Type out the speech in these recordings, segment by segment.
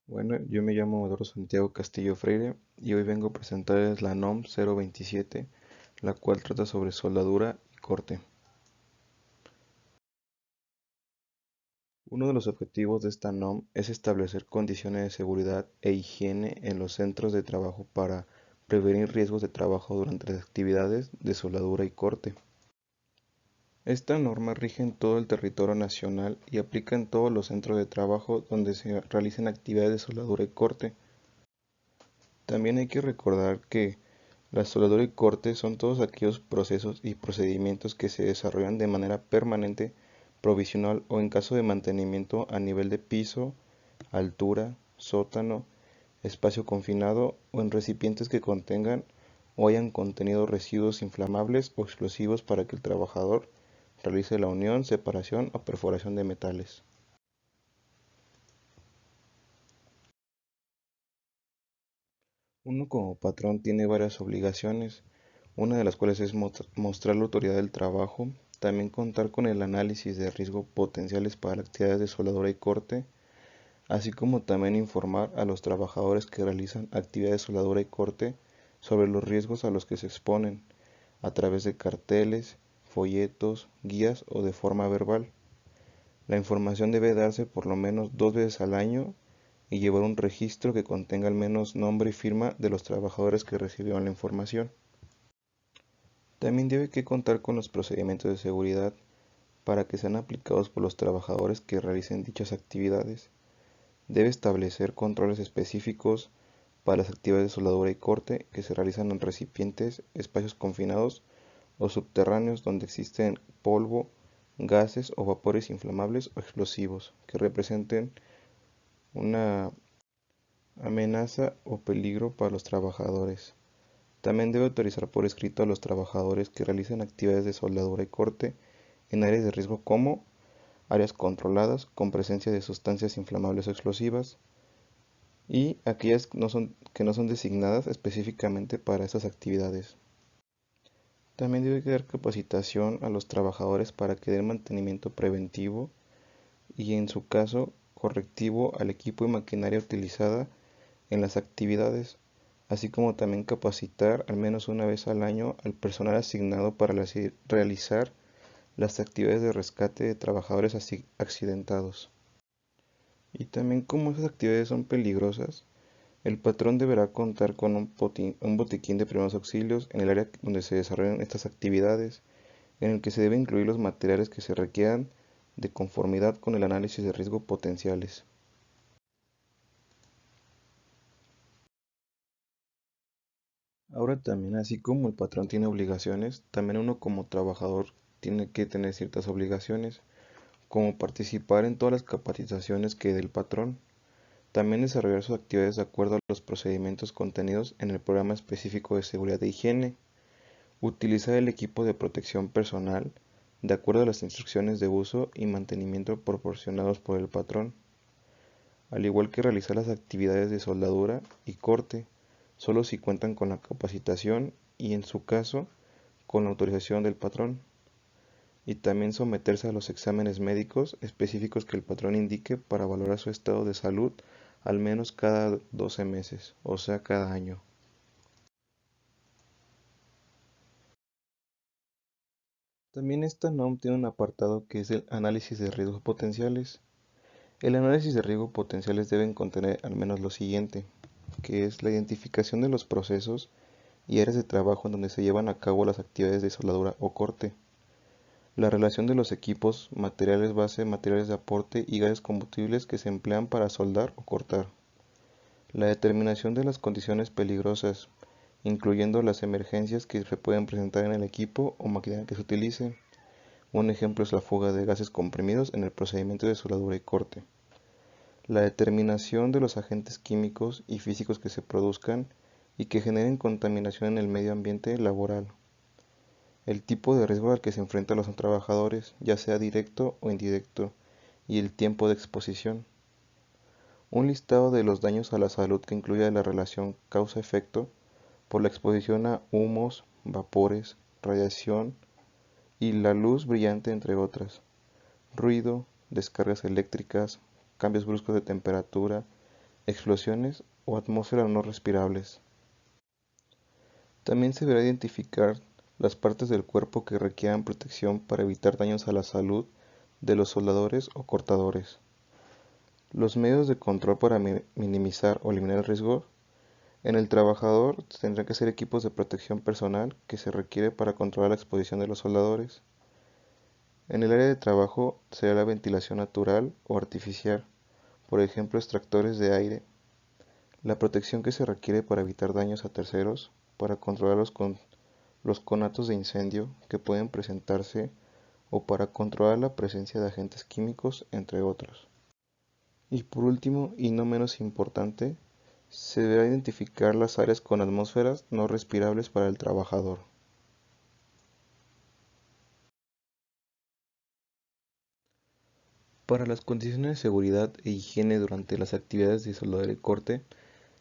Bueno, yo me llamo Eduardo Santiago Castillo Freire y hoy vengo a presentarles la NOM 027, la cual trata sobre soldadura y corte. Uno de los objetivos de esta NOM es establecer condiciones de seguridad e higiene en los centros de trabajo para prevenir riesgos de trabajo durante las actividades de soldadura y corte. Esta norma rige en todo el territorio nacional y aplica en todos los centros de trabajo donde se realicen actividades de soldadura y corte. También hay que recordar que la soldadura y corte son todos aquellos procesos y procedimientos que se desarrollan de manera permanente, provisional o en caso de mantenimiento a nivel de piso, altura, sótano, espacio confinado o en recipientes que contengan o hayan contenido residuos inflamables o explosivos para que el trabajador realice la unión, separación o perforación de metales. Uno como patrón tiene varias obligaciones, una de las cuales es mostrar la autoridad del trabajo, también contar con el análisis de riesgo potenciales para actividades de soldadura y corte, así como también informar a los trabajadores que realizan actividades de soldadura y corte sobre los riesgos a los que se exponen, a través de carteles, folletos, guías o de forma verbal. La información debe darse por lo menos 2 veces al año y llevar un registro que contenga al menos nombre y firma de los trabajadores que recibieron la información. También debe que contar con los procedimientos de seguridad para que sean aplicados por los trabajadores que realicen dichas actividades. Debe establecer controles específicos para las actividades de soldadura y corte que se realizan en recipientes, espacios confinados o subterráneos donde existen polvo, gases o vapores inflamables o explosivos que representen una amenaza o peligro para los trabajadores. También debe autorizar por escrito a los trabajadores que realicen actividades de soldadura y corte en áreas de riesgo como áreas controladas con presencia de sustancias inflamables o explosivas y aquellas que no son designadas específicamente para esas actividades. También debe dar capacitación a los trabajadores para que den mantenimiento preventivo y en su caso correctivo al equipo y maquinaria utilizada en las actividades, así como también capacitar al menos una vez al año al personal asignado para realizar las actividades de rescate de trabajadores accidentados. Y también como esas actividades son peligrosas, el patrón deberá contar con un botiquín de primeros auxilios en el área donde se desarrollan estas actividades, en el que se deben incluir los materiales que se requieran de conformidad con el análisis de riesgo potenciales. Ahora también, así como el patrón tiene obligaciones, también uno como trabajador tiene que tener ciertas obligaciones, como participar en todas las capacitaciones que dé el patrón, también desarrollar sus actividades de acuerdo a los procedimientos contenidos en el programa específico de seguridad e higiene, utilizar el equipo de protección personal de acuerdo a las instrucciones de uso y mantenimiento proporcionados por el patrón, al igual que realizar las actividades de soldadura y corte, solo si cuentan con la capacitación y en su caso con la autorización del patrón, y también someterse a los exámenes médicos específicos que el patrón indique para valorar su estado de salud al menos cada 12 meses, o sea, cada año. También esta NOM tiene un apartado que es el análisis de riesgos potenciales. El análisis de riesgos potenciales deben contener al menos lo siguiente, que es la identificación de los procesos y áreas de trabajo en donde se llevan a cabo las actividades de soldadura o corte, la relación de los equipos, materiales base, materiales de aporte y gases combustibles que se emplean para soldar o cortar, la determinación de las condiciones peligrosas, incluyendo las emergencias que se pueden presentar en el equipo o maquinaria que se utilice. Un ejemplo es la fuga de gases comprimidos en el procedimiento de soldadura y corte. La determinación de los agentes químicos y físicos que se produzcan y que generen contaminación en el medio ambiente laboral. El tipo de riesgo al que se enfrentan los trabajadores, ya sea directo o indirecto, y el tiempo de exposición. Un listado de los daños a la salud que incluya la relación causa-efecto por la exposición a humos, vapores, radiación y la luz brillante, entre otras. Ruido, descargas eléctricas, cambios bruscos de temperatura, explosiones o atmósferas no respirables. También se deberá identificar las partes del cuerpo que requieran protección para evitar daños a la salud de los soldadores o cortadores. Los medios de control para minimizar o eliminar el riesgo en el trabajador tendrán que ser equipos de protección personal que se requiere para controlar la exposición de los soldadores. En el área de trabajo será la ventilación natural o artificial, por ejemplo extractores de aire, la protección que se requiere para evitar daños a terceros, para controlar los conatos de incendio que pueden presentarse o para controlar la presencia de agentes químicos, entre otros. Y por último, y no menos importante, se deberá identificar las áreas con atmósferas no respirables para el trabajador. Para las condiciones de seguridad e higiene durante las actividades de soldadura y corte,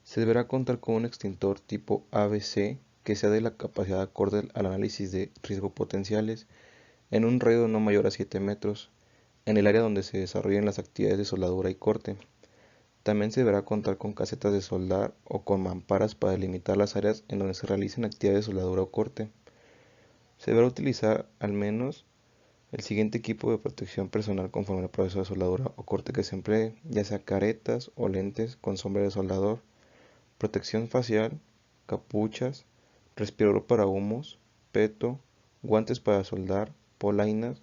se deberá contar con un extintor tipo ABC que sea de la capacidad acorde al análisis de riesgo potenciales en un radio no mayor a 7 metros en el área donde se desarrollen las actividades de soldadura y corte. También se deberá contar con casetas de soldar o con mamparas para delimitar las áreas en donde se realicen actividades de soldadura o corte. Se deberá utilizar al menos el siguiente equipo de protección personal conforme al proceso de soldadura o corte que se emplee, ya sea caretas o lentes con sombra de soldador, protección facial, capuchas, respirador para humos, peto, guantes para soldar, polainas,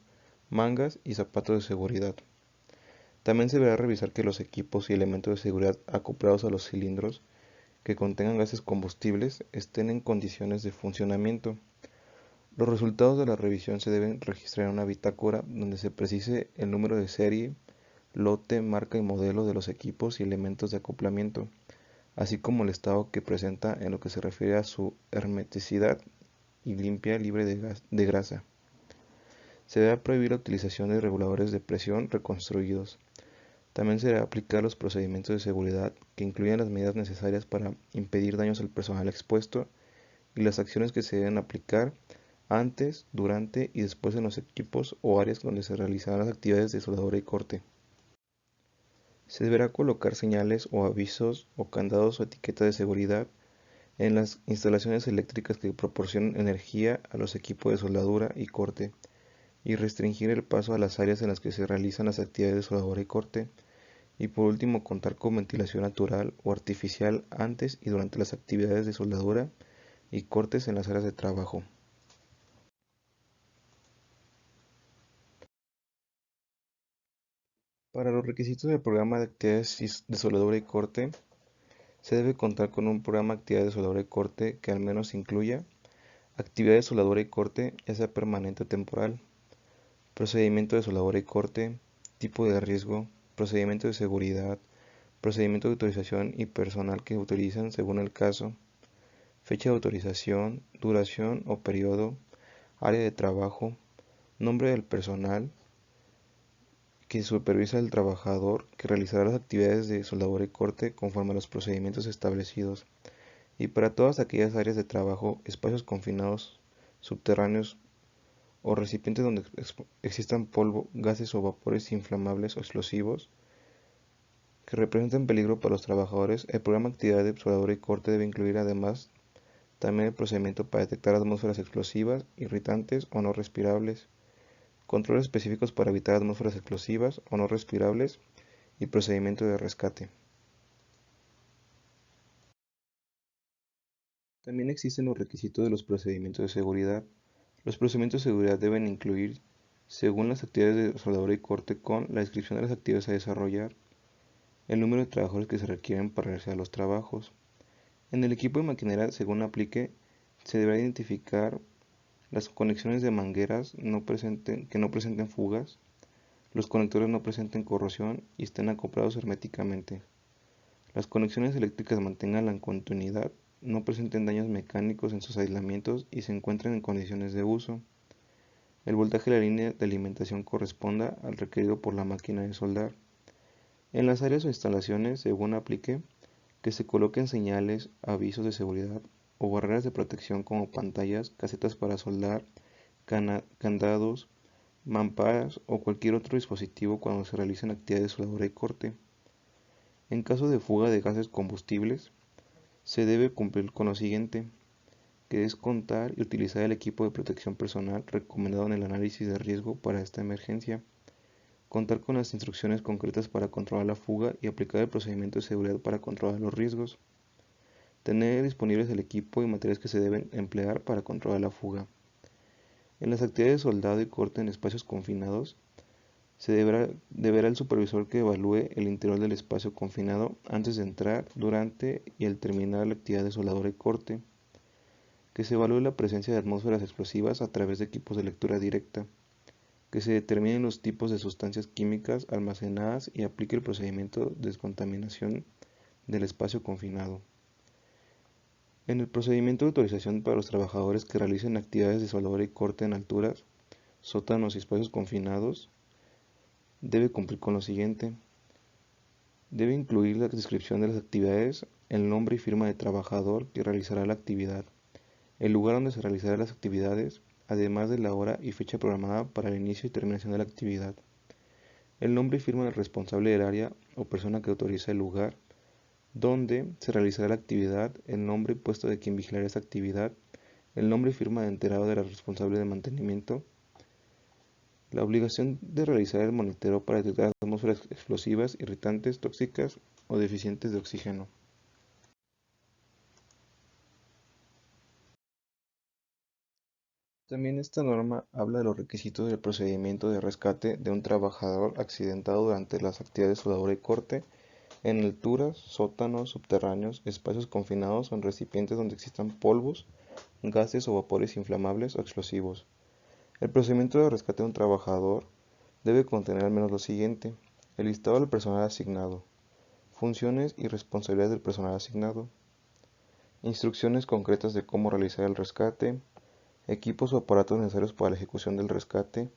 mangas y zapatos de seguridad. También se deberá revisar que los equipos y elementos de seguridad acoplados a los cilindros que contengan gases combustibles estén en condiciones de funcionamiento. Los resultados de la revisión se deben registrar en una bitácora donde se precise el número de serie, lote, marca y modelo de los equipos y elementos de acoplamiento, así como el estado que presenta en lo que se refiere a su hermeticidad y limpia libre de grasa. Se debe prohibir la utilización de reguladores de presión reconstruidos. También se debe aplicar los procedimientos de seguridad que incluyan las medidas necesarias para impedir daños al personal expuesto y las acciones que se deben aplicar antes, durante y después en los equipos o áreas donde se realizarán las actividades de soldadura y corte. Se deberá colocar señales o avisos o candados o etiquetas de seguridad en las instalaciones eléctricas que proporcionan energía a los equipos de soldadura y corte y restringir el paso a las áreas en las que se realizan las actividades de soldadura y corte. Y por último, contar con ventilación natural o artificial antes y durante las actividades de soldadura y cortes en las áreas de trabajo. Para los requisitos del programa de actividades de soldadura y corte, se debe contar con un programa de actividades de soldadura y corte que al menos incluya actividades de soldadura y corte, ya sea permanente o temporal, procedimiento de soldadura y corte, tipo de riesgo, procedimiento de seguridad, procedimiento de autorización y personal que utilizan según el caso, fecha de autorización, duración o periodo, área de trabajo, nombre del personal que supervisa al trabajador que realizará las actividades de soldadura y corte conforme a los procedimientos establecidos, y para todas aquellas áreas de trabajo, espacios confinados, subterráneos o recipientes donde existan polvo, gases o vapores inflamables o explosivos que representen peligro para los trabajadores, el programa de actividad de soldadura y corte debe incluir además también el procedimiento para detectar atmósferas explosivas, irritantes o no respirables, controles específicos para evitar atmósferas explosivas o no respirables y procedimiento de rescate. También existen los requisitos de los procedimientos de seguridad. Los procedimientos de seguridad deben incluir, según las actividades de soldadura y corte, con la descripción de las actividades a desarrollar, el número de trabajadores que se requieren para realizar los trabajos. En el equipo de maquinaria, según aplique, se deberá identificar las conexiones de mangueras que no presenten fugas, los conectores no presenten corrosión y estén acoplados herméticamente. Las conexiones eléctricas mantengan la continuidad, no presenten daños mecánicos en sus aislamientos y se encuentren en condiciones de uso. El voltaje de la línea de alimentación corresponda al requerido por la máquina de soldar. En las áreas o instalaciones, según aplique, que se coloquen señales, avisos de seguridad o barreras de protección como pantallas, casetas para soldar, candados, mamparas o cualquier otro dispositivo cuando se realicen actividades de soldadura y corte. En caso de fuga de gases combustibles, se debe cumplir con lo siguiente, que es contar y utilizar el equipo de protección personal recomendado en el análisis de riesgo para esta emergencia, contar con las instrucciones concretas para controlar la fuga y aplicar el procedimiento de seguridad para controlar los riesgos, tener disponibles el equipo y materiales que se deben emplear para controlar la fuga. En las actividades de soldado y corte en espacios confinados, deberá el supervisor que evalúe el interior del espacio confinado antes de entrar, durante y al terminar la actividad de soldadura y corte, que se evalúe la presencia de atmósferas explosivas a través de equipos de lectura directa, que se determinen los tipos de sustancias químicas almacenadas y aplique el procedimiento de descontaminación del espacio confinado. En el procedimiento de autorización para los trabajadores que realicen actividades de soldadura y corte en alturas, sótanos y espacios confinados, debe cumplir con lo siguiente. Debe incluir la descripción de las actividades, el nombre y firma de trabajador que realizará la actividad, el lugar donde se realizarán las actividades, además de la hora y fecha programada para el inicio y terminación de la actividad, el nombre y firma del responsable del área o persona que autoriza el lugar donde se realizará la actividad, el nombre y puesto de quien vigilará esa actividad, el nombre y firma de enterado de la responsable de mantenimiento, la obligación de realizar el monitoreo para detectar atmósferas explosivas, irritantes, tóxicas o deficientes de oxígeno. También esta norma habla de los requisitos del procedimiento de rescate de un trabajador accidentado durante las actividades de soldadura y corte en alturas, sótanos, subterráneos, espacios confinados o en recipientes donde existan polvos, gases o vapores inflamables o explosivos. El procedimiento de rescate de un trabajador debe contener al menos lo siguiente: el listado del personal asignado, funciones y responsabilidades del personal asignado, instrucciones concretas de cómo realizar el rescate, equipos o aparatos necesarios para la ejecución del rescate,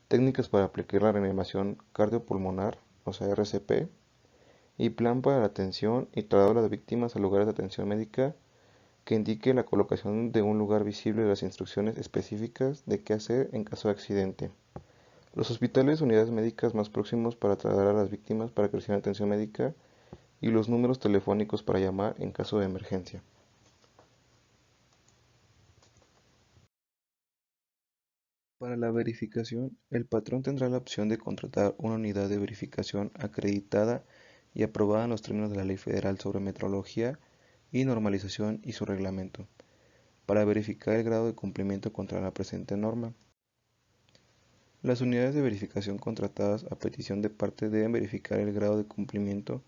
técnicas para aplicar la reanimación cardiopulmonar, o sea, RCP, y plan para la atención y traslado de las víctimas a lugares de atención médica que indique la colocación de un lugar visible de las instrucciones específicas de qué hacer en caso de accidente. Los hospitales o unidades médicas más próximos para trasladar a las víctimas para que reciban atención médica y los números telefónicos para llamar en caso de emergencia. Para la verificación, el patrón tendrá la opción de contratar una unidad de verificación acreditada y aprobada en los términos de la Ley Federal sobre Metrología y Normalización y su reglamento, para verificar el grado de cumplimiento contra la presente norma. Las unidades de verificación contratadas a petición de parte deben verificar el grado de cumplimiento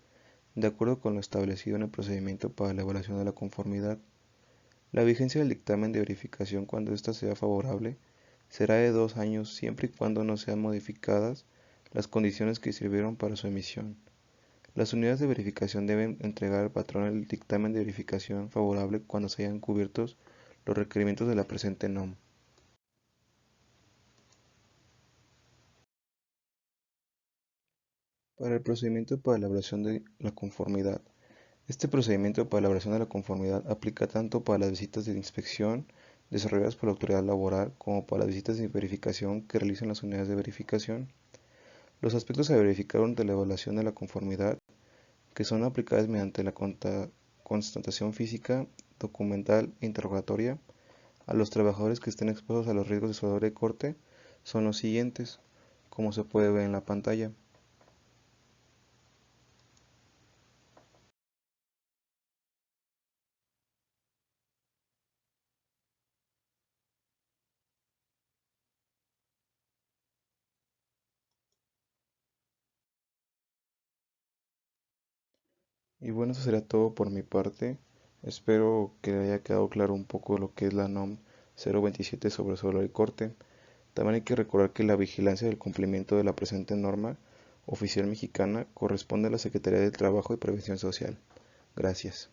de acuerdo con lo establecido en el procedimiento para la evaluación de la conformidad. La vigencia del dictamen de verificación, cuando ésta sea favorable, será de 2 años siempre y cuando no sean modificadas las condiciones que sirvieron para su emisión. Las unidades de verificación deben entregar al patrón el dictamen de verificación favorable cuando se hayan cubiertos los requerimientos de la presente NOM. Para el procedimiento para la elaboración de la conformidad. Este procedimiento para la elaboración de la conformidad aplica tanto para las visitas de inspección desarrolladas por la autoridad laboral como para las visitas de verificación que realizan las unidades de verificación. Los aspectos a verificar durante la evaluación de la conformidad, que son aplicables mediante la constatación física, documental e interrogatoria a los trabajadores que estén expuestos a los riesgos de soldadura y corte, son los siguientes, como se puede ver en la pantalla. Y bueno, eso sería todo por mi parte. Espero que le haya quedado claro un poco lo que es la NOM 027 sobre soldadura y corte. También hay que recordar que la vigilancia del cumplimiento de la presente norma oficial mexicana corresponde a la Secretaría del Trabajo y Previsión Social. Gracias.